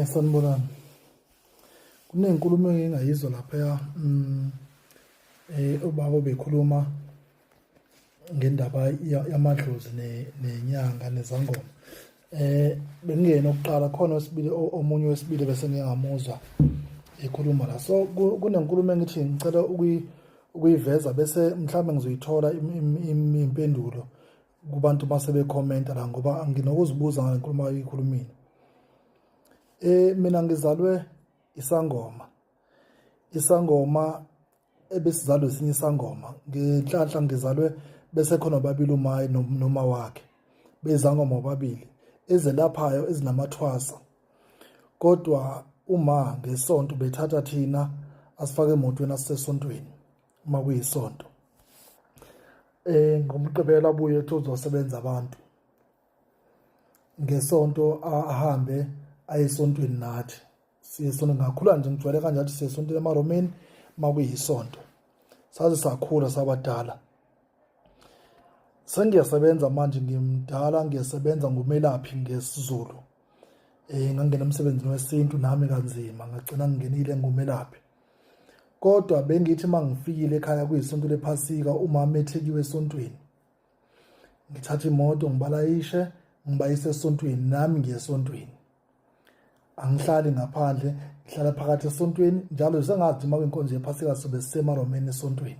Sanibonani. Kunenkulumo engingayizwa lapha ubaba bekhuluma ngendaba yamadlozi nenyanga nezangoma. Bengingena okokuqala khona wesibili omunye wesibili bese ngingamuzwa ekhuluma la. So kunenkulumo engithi ngicela ukuyiveza bese mhlawumbe ngizoyithola impendulo kubantu mase bekhomenta la ngoba nginokuzibuza ngale nkulumo ayikhulumile. Mina ngizalwe isangoma ebesizalwe esinye isangoma ngenhlanhla ngizalwe bese khona babili umayi noma wakhe bezangoma bobabili ezelaphayo ezinamathwasa, kodwa uma ngesonto bethatha thina asifake emotweni asisesontweni uma kuyisonto. Ngomgqibelo abuye ethi uzosebenza abantu ngesonto ahambe ayesontweni nathi siye esontweni. Ngakhula nje ngijwayele kanje athi siye esontweni emaRomeni uma kuyisonto, saze sakhula sabadala. Sengiyasebenza manje, ngimdala, ngiyasebenza ngumelaphi ngesiZulu. Ngangena emsebenzini wesintu nami kanzima ngagcina ngingenile ngumelaphi, kodwa bengithi uma ngifikile ekhaya kuyisonto lephasika umama ethekiwe esontweni, ngithatha imoto ngibalayishe ngibayise esontweni nami ngiyesontweni. Angihlali ngaphandle, ngihlala phakathi esontweni njalo sengathi uma kuyinkonzo yephasika sobe sisemaRomeni esontweni.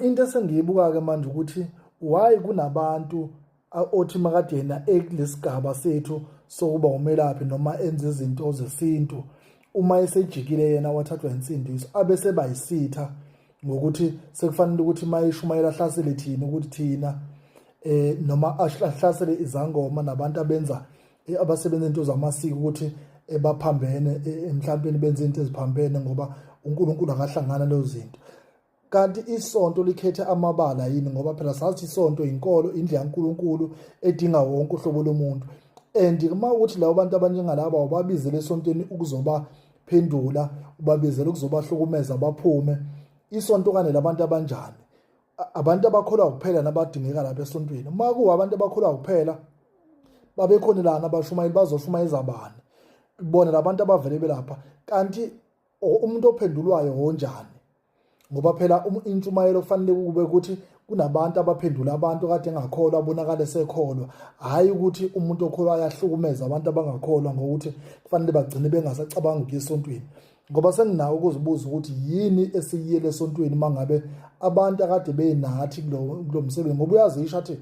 Into esengiyibuka-ke manje ukuthi why kunabantu othi makade yena ekulesigaba sethu sokuba umelaphi noma enze izinto zesintu, uma esejikile yena wathathwa insindiso abese bayisitha ngokuthi sekufanele ukuthi mayishumayela ahlasele thina ukuthi thina noma ahlasele izangoma nabantu abenza abasebenza into zamasiko ukuthi baphambene emhlawumbe benze into eziphambene ngoba uNkulunkulu akahlangana lezo zinto. Kanti isonto likhethe amabala yini? Ngoba phela sathi isonto inkolo, indlu yaNkulunkulu edinga wonke uhlobo lomuntu. And uma uthi labo bantu abanjengalaba ubabizele esontweni ukuzobaphendula, ubabizele ukuzobahlukumeza baphume, isonto kane labantu abanjani? Abantu abakholwa kuphela nabadingeka lapha esontweni. Uma kuwa abantu abakholwa kuphela babekhona lana abashumayeli bazoshumayeza abani? Bona labantu abavele belapha. Kanti umuntu ophendulwayo onjani? Ngoba phela intshumayelo kufanele kube ukuthi kunabantu abaphendula abantu kade engakholwa abonakala esekholwa, hayi ukuthi umuntu okholwa ayahlukumeza abantu abangakholwa ngokuthi kufanele bagcine bengasacabanga ukuya esontweni. Ngoba senginawo ukuzibuza ukuthi yini esiyiyele esontweni mangabe abantu akade benathi kulo msebenzi, ngoba uyazisho athi